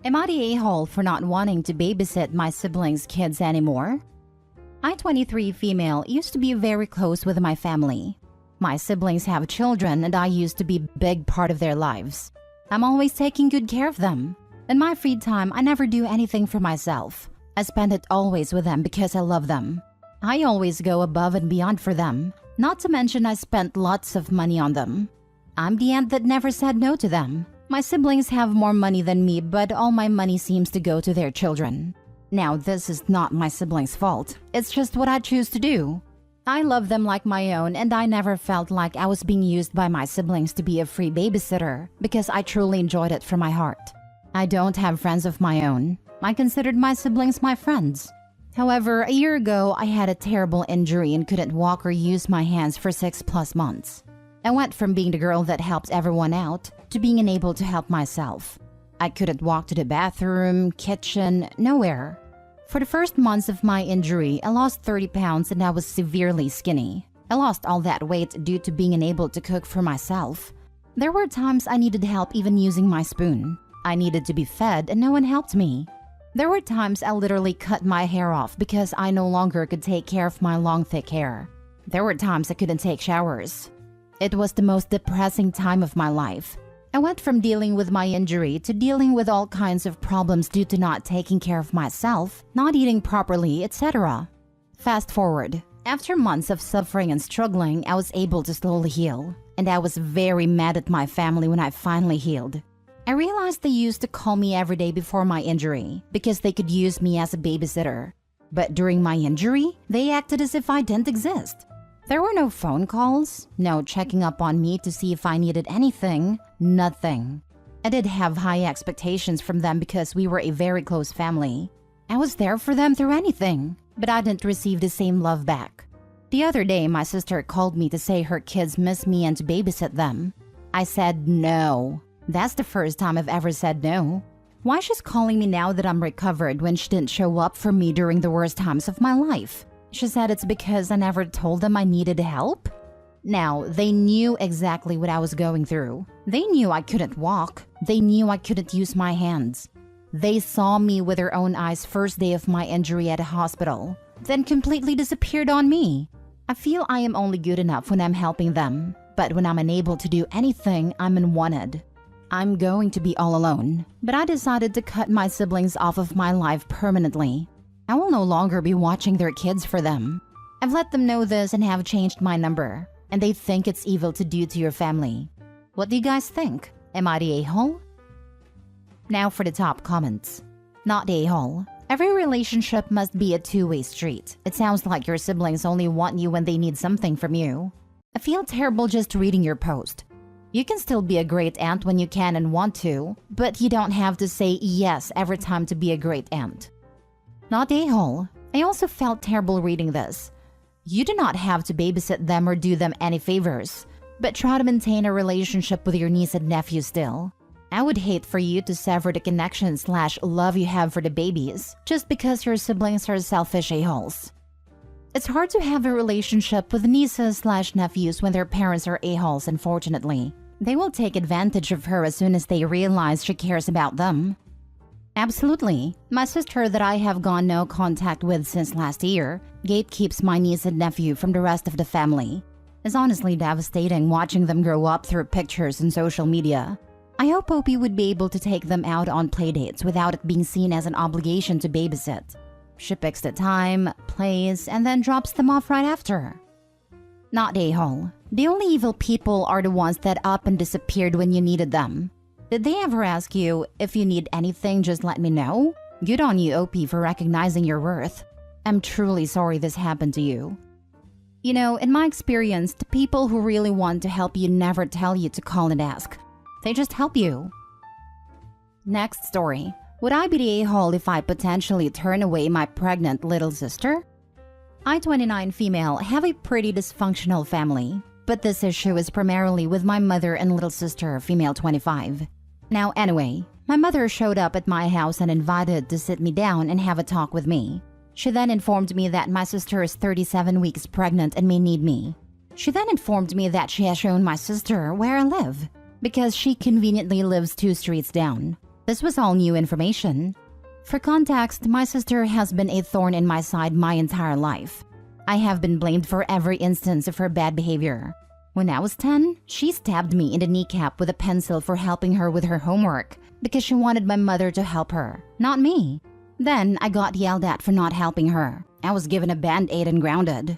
Am I the a-hole for not wanting to babysit my siblings' kids anymore? I, 23 female, used to be very close with my family. My siblings have children and I used to be a big part of their lives. I'm always taking good care of them. In my free time, I never do anything for myself. I spend it always with them because I love them. I always go above and beyond for them. Not to mention I spent lots of money on them. I'm the aunt that never said no to them. My siblings have more money than me, but all my money seems to go to their children. Now, this is not my siblings' fault. It's just what I choose to do. I love them like my own, and I never felt like I was being used by my siblings to be a free babysitter because I truly enjoyed it from my heart. I don't have friends of my own. I considered my siblings my friends. However, a year ago, I had a terrible injury and couldn't walk or use my hands for 6+ months. I went from being the girl that helped everyone out to being unable to help myself. I couldn't walk to the bathroom, kitchen, nowhere. For the first months of my injury, I lost 30 pounds and I was severely skinny. I lost all that weight due to being unable to cook for myself. There were times I needed help even using my spoon. I needed to be fed and no one helped me. There were times I literally cut my hair off because I no longer could take care of my long thick hair. There were times I couldn't take showers. It was the most depressing time of my life. I went from dealing with my injury to dealing with all kinds of problems due to not taking care of myself, not eating properly, etc. Fast forward. After months of suffering and struggling, I was able to slowly heal. And I was very mad at my family when I finally healed. I realized they used to call me every day before my injury because they could use me as a babysitter. But during my injury, they acted as if I didn't exist. There were no phone calls, no checking up on me to see if I needed anything, nothing. I did have high expectations from them because we were a very close family. I was there for them through anything, but I didn't receive the same love back. The other day, my sister called me to say her kids miss me and to babysit them. I said no. That's the first time I've ever said no. Why she's calling me now that I'm recovered when she didn't show up for me during the worst times of my life? She said it's because I never told them I needed help. Now, they knew exactly what I was going through. They knew I couldn't walk. They knew I couldn't use my hands. They saw me with their own eyes first day of my injury at a hospital, then completely disappeared on me. I feel I am only good enough when I'm helping them, but when I'm unable to do anything, I'm unwanted. I'm going to be all alone, but I decided to cut my siblings off of my life permanently. I will no longer be watching their kids for them. I've let them know this and have changed my number, and they think it's evil to do to your family. What do you guys think? Am I the a-hole? Now for the top comments. Not the a-hole. Every relationship must be a two-way street. It sounds like your siblings only want you when they need something from you. I feel terrible just reading your post. You can still be a great aunt when you can and want to, but you don't have to say yes every time to be a great aunt. Not a-hole. I also felt terrible reading this. You do not have to babysit them or do them any favors, but try to maintain a relationship with your niece and nephew still. I would hate for you to sever the connection/love you have for the babies just because your siblings are selfish a-holes. It's hard to have a relationship with nieces/nephews when their parents are a-holes, unfortunately. They will take advantage of her as soon as they realize she cares about them. Absolutely. My sister that I have gone no contact with since last year gatekeeps my niece and nephew from the rest of the family. It's honestly devastating watching them grow up through pictures and social media. I hope Opie would be able to take them out on playdates without it being seen as an obligation to babysit. She picks the time, plays, and then drops them off right after. Not a-hole. The only evil people are the ones that up and disappeared when you needed them. Did they ever ask you, if you need anything, just let me know? Good on you, OP, for recognizing your worth. I'm truly sorry this happened to you. You know, in my experience, the people who really want to help you never tell you to call and ask. They just help you. Next story. Would I be the a-hole if I potentially turn away my pregnant little sister? I, 29 female, have a pretty dysfunctional family, but this issue is primarily with my mother and little sister, female 25. Now anyway, my mother showed up at my house and invited to sit me down and have a talk with me. She then informed me that my sister is 37 weeks pregnant and may need me. She then informed me that she has shown my sister where I live, because she conveniently lives 2 streets down. This was all new information. For context, my sister has been a thorn in my side my entire life. I have been blamed for every instance of her bad behavior. When I was 10, she stabbed me in the kneecap with a pencil for helping her with her homework because she wanted my mother to help her, not me. Then I got yelled at for not helping her. I was given a band-aid and grounded.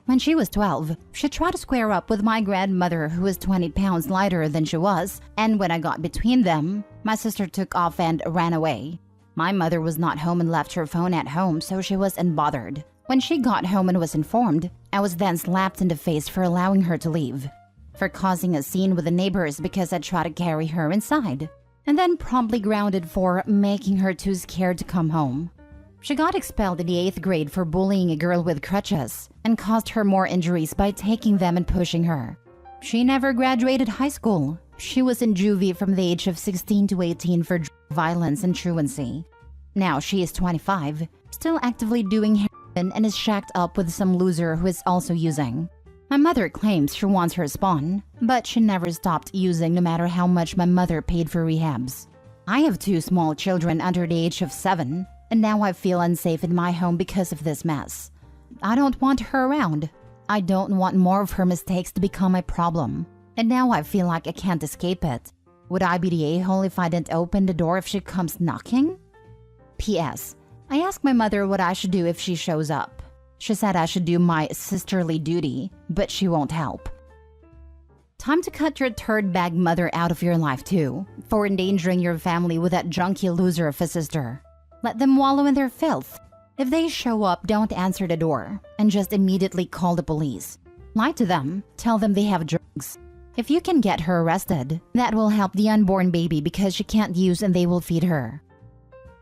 When she was 12, she tried to square up with my grandmother who was 20 pounds lighter than she was, and when I got between them, my sister took off and ran away. My mother was not home and left her phone at home, so she was unbothered. When she got home and was informed, I was then slapped in the face for allowing her to leave, for causing a scene with the neighbors because I tried to carry her inside, and then promptly grounded for making her too scared to come home. She got expelled in the 8th grade for bullying a girl with crutches and caused her more injuries by taking them and pushing her. She never graduated high school. She was in juvie from the age of 16 to 18 for violence and truancy. Now she is 25, still actively doing heroin and is shacked up with some loser who is also using. My mother claims she wants her spawn, but she never stopped using no matter how much my mother paid for rehabs. I have 2 small children under the age of 7, and now I feel unsafe in my home because of this mess. I don't want her around. I don't want more of her mistakes to become my problem. And now I feel like I can't escape it. Would I be the a-hole if I didn't open the door if she comes knocking? P.S. I asked my mother what I should do if she shows up. She said I should do my sisterly duty, but she won't help. Time to cut your third bag mother out of your life too, for endangering your family with that junky loser of a sister. Let them wallow in their filth. If they show up, don't answer the door, and just immediately call the police. Lie to them, tell them they have drugs. If you can get her arrested, that will help the unborn baby because she can't use and they will feed her.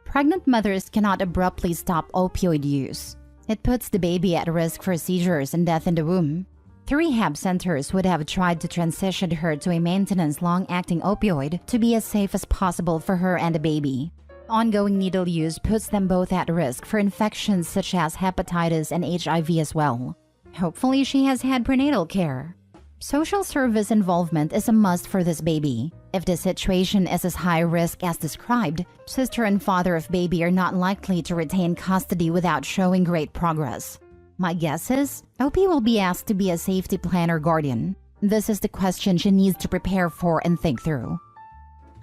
Pregnant mothers cannot abruptly stop opioid use. It puts the baby at risk for seizures and death in the womb. 3 rehab centers would have tried to transition her to a maintenance long-acting opioid to be as safe as possible for her and the baby. Ongoing needle use puts them both at risk for infections such as hepatitis and HIV as well. Hopefully she has had prenatal care. Social service involvement is a must for this baby. If the situation is as high risk as described, sister and father of baby are not likely to retain custody without showing great progress. My guess is, OP will be asked to be a safety plan or guardian. This is the question she needs to prepare for and think through.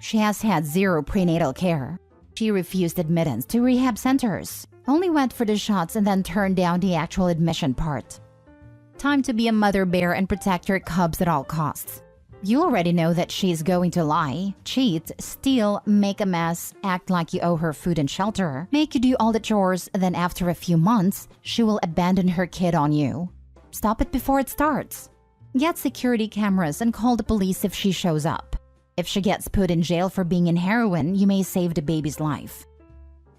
She has had 0 prenatal care. She refused admittance to rehab centers, only went for the shots and then turned down the actual admission part. Time to be a mother bear and protect your cubs at all costs. You already know that she's going to lie, cheat, steal, make a mess, act like you owe her food and shelter, make you do all the chores, then after a few months, she will abandon her kid on you. Stop it before it starts. Get security cameras and call the police if she shows up. If she gets put in jail for being in heroin, you may save the baby's life.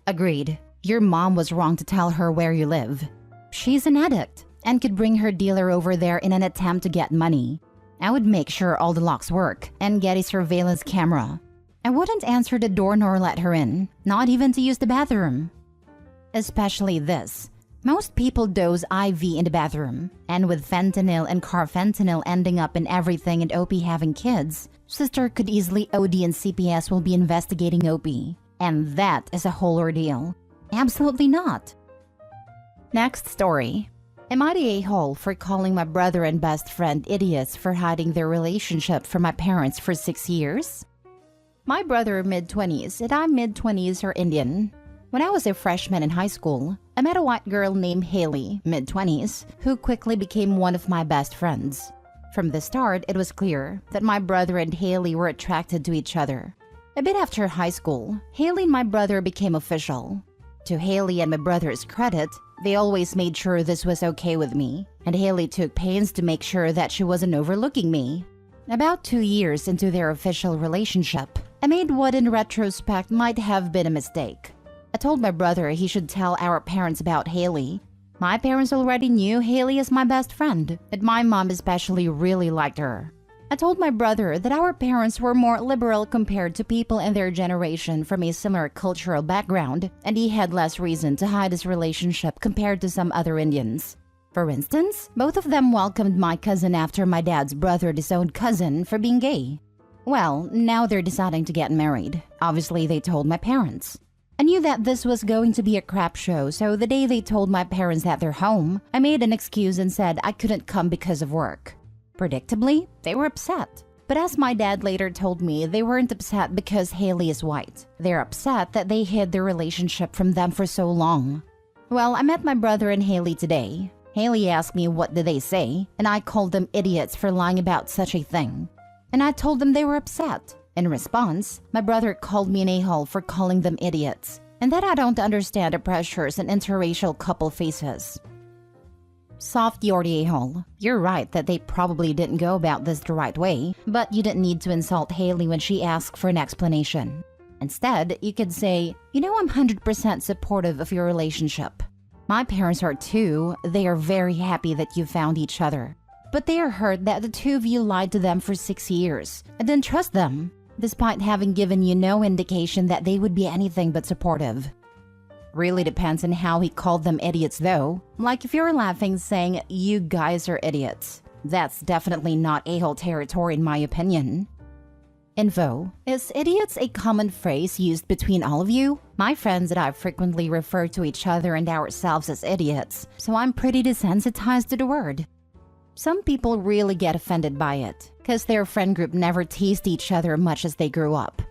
Agreed. Your mom was wrong to tell her where you live. She's an addict and could bring her dealer over there in an attempt to get money. I would make sure all the locks work and get a surveillance camera. I wouldn't answer the door nor let her in, not even to use the bathroom. Especially this. Most people dose IV in the bathroom, and with fentanyl and carfentanil ending up in everything and OP having kids, sister could easily OD and CPS will be investigating OP. And that is a whole ordeal. Absolutely not. Next story. Am I the a-hole for calling my brother and best friend idiots for hiding their relationship from my parents for 6 years? My brother mid-20s and I'm mid-20s are Indian. When I was a freshman in high school, I met a white girl named Haley, mid-20s, who quickly became one of my best friends. From the start, it was clear that my brother and Haley were attracted to each other. A bit after high school, Haley and my brother became official. To Haley and my brother's credit, they always made sure this was okay with me, and Haley took pains to make sure that she wasn't overlooking me. About 2 years into their official relationship, I made what in retrospect might have been a mistake. I told my brother he should tell our parents about Haley. My parents already knew Haley as my best friend, and my mom especially really liked her. I told my brother that our parents were more liberal compared to people in their generation from a similar cultural background, and he had less reason to hide his relationship compared to some other Indians. For instance, both of them welcomed my cousin after my dad's brother disowned cousin for being gay. Well, now they're deciding to get married. Obviously, they told my parents. I knew that this was going to be a crap show, so the day they told my parents that they're home, I made an excuse and said I couldn't come because of work. Predictably, they were upset. But as my dad later told me, they weren't upset because Haley is white. They're upset that they hid their relationship from them for so long. Well, I met my brother and Haley today. Haley asked me what did they say, and I called them idiots for lying about such a thing. And I told them they were upset. In response, my brother called me an a-hole for calling them idiots, and that I don't understand the pressures an interracial couple faces. Soft Yorty a-hole. You're right that they probably didn't go about this the right way, but you didn't need to insult Haley when she asked for an explanation. Instead, you could say, you know, I'm 100% supportive of your relationship. My parents are too. They are very happy that you found each other. But they are hurt that the two of you lied to them for 6 years and didn't trust them, despite having given you no indication that they would be anything but supportive. Really depends on how he called them idiots though. Like if you're laughing saying, you guys are idiots. That's definitely not a-hole territory in my opinion. Info. Is idiots a common phrase used between all of you? My friends and I frequently refer to each other and ourselves as idiots, so I'm pretty desensitized to the word. Some people really get offended by it, because their friend group never teased each other much as they grew up.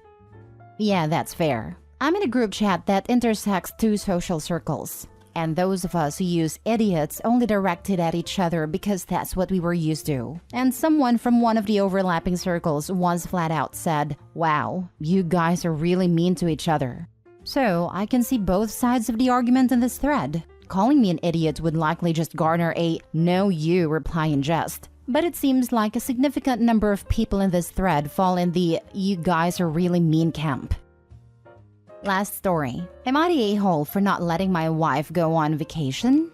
Yeah, that's fair. I'm in a group chat that intersects two social circles, and those of us who use idiots only direct it at each other because that's what we were used to. And someone from one of the overlapping circles once flat out said, wow, you guys are really mean to each other. So I can see both sides of the argument in this thread. Calling me an idiot would likely just garner a no you reply in jest. But it seems like a significant number of people in this thread fall in the you guys are really mean camp. Last story. Am I the a-hole for not letting my wife go on vacation?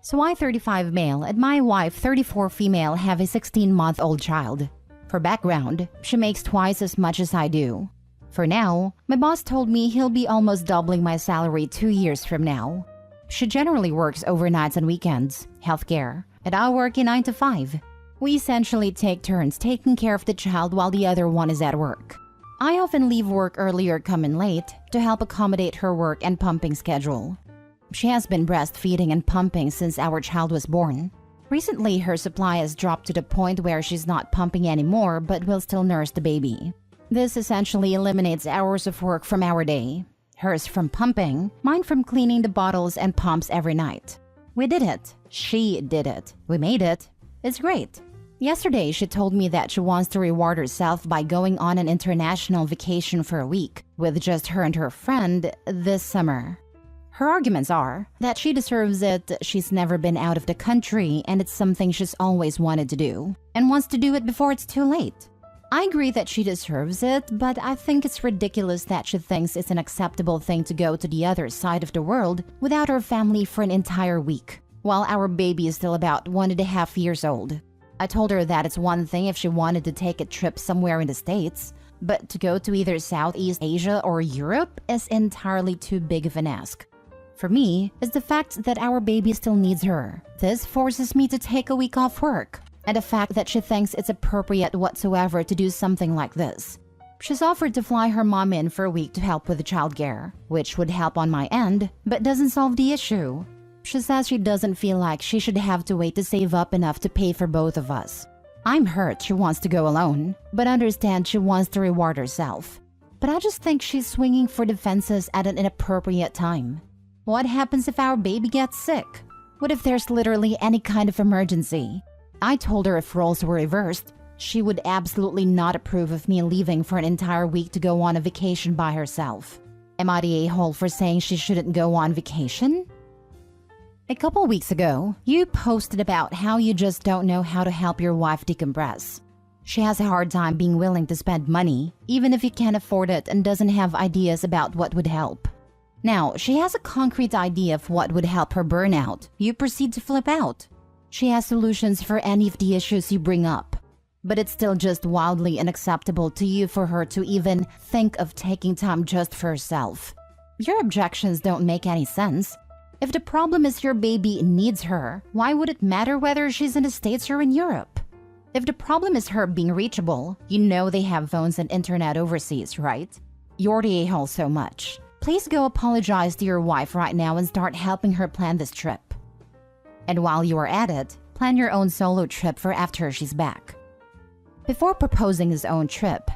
So I, 35 male, and my wife, 34 female, have a 16-month-old child. For background, she makes twice as much as I do. For now, my boss told me he'll be almost doubling my salary 2 years from now. She generally works overnights and weekends, healthcare, and I work a 9 to 5. We essentially take turns taking care of the child while the other one is at work. I often leave work early or come in late to help accommodate her work and pumping schedule. She has been breastfeeding and pumping since our child was born. Recently, her supply has dropped to the point where she's not pumping anymore but will still nurse the baby. This essentially eliminates hours of work from our day. Hers from pumping, mine from cleaning the bottles and pumps every night. We did it. She did it. We made it. It's great. Yesterday, she told me that she wants to reward herself by going on an international vacation for a week with just her and her friend this summer. Her arguments are that she deserves it, she's never been out of the country, and it's something she's always wanted to do, and wants to do it before it's too late. I agree that she deserves it, but I think it's ridiculous that she thinks it's an acceptable thing to go to the other side of the world without her family for an entire week, while our baby is still about 1.5 years old. I told her that it's one thing if she wanted to take a trip somewhere in the States, but to go to either Southeast Asia or Europe is entirely too big of an ask. For me, is the fact that our baby still needs her. This forces me to take a week off work, and the fact that she thinks it's appropriate whatsoever to do something like this. She's offered to fly her mom in for a week to help with the childcare, which would help on my end, but doesn't solve the issue. She says she doesn't feel like she should have to wait to save up enough to pay for both of us. I'm hurt she wants to go alone, but understand she wants to reward herself. But I just think she's swinging for the fences at an inappropriate time. What happens if our baby gets sick? What if there's literally any kind of emergency? I told her if roles were reversed, she would absolutely not approve of me leaving for an entire week to go on a vacation by herself. Am I the a-hole for saying she shouldn't go on vacation? A couple weeks ago, you posted about how you just don't know how to help your wife decompress. She has a hard time being willing to spend money, even if you can't afford it and doesn't have ideas about what would help. Now, she has a concrete idea of what would help her burnout. You proceed to flip out. She has solutions for any of the issues you bring up. But it's still just wildly unacceptable to you for her to even think of taking time just for herself. Your objections don't make any sense. If the problem is your baby needs her, why would it matter whether she's in the States or in Europe? If the problem is her being reachable, you know they have phones and internet overseas, right? You're the a-hole so much. Please go apologize to your wife right now and start helping her plan this trip. And while you are at it, plan your own solo trip for after she's back. Before proposing his own trip,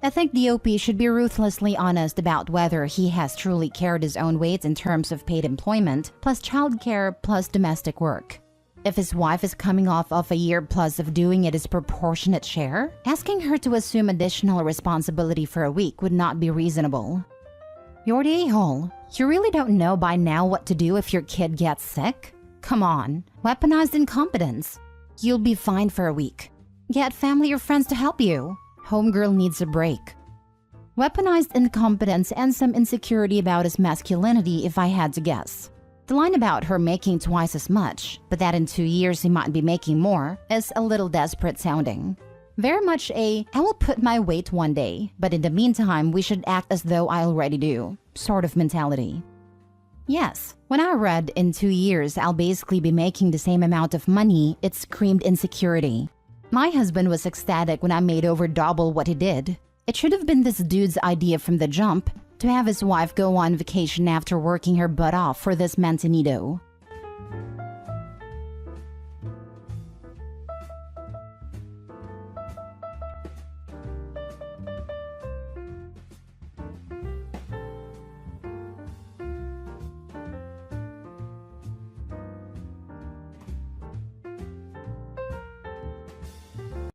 I think the OP should be ruthlessly honest about whether he has truly carried his own weight in terms of paid employment, plus childcare, plus domestic work. If his wife is coming off of a year plus of doing it as proportionate share, asking her to assume additional responsibility for a week would not be reasonable. You're the a-hole. You really don't know by now what to do if your kid gets sick? Come on, weaponized incompetence. You'll be fine for a week. Get family or friends to help you. Homegirl needs a break. Weaponized incompetence and some insecurity about his masculinity if I had to guess. The line about her making twice as much, but that in 2 years he might be making more, is a little desperate sounding. Very much I will put my weight one day, but in the meantime we should act as though I already do, sort of mentality. Yes, when I read in 2 years I'll basically be making the same amount of money, it screamed insecurity. My husband was ecstatic when I made over double what he did. It should have been this dude's idea from the jump to have his wife go on vacation after working her butt off for this mantenido.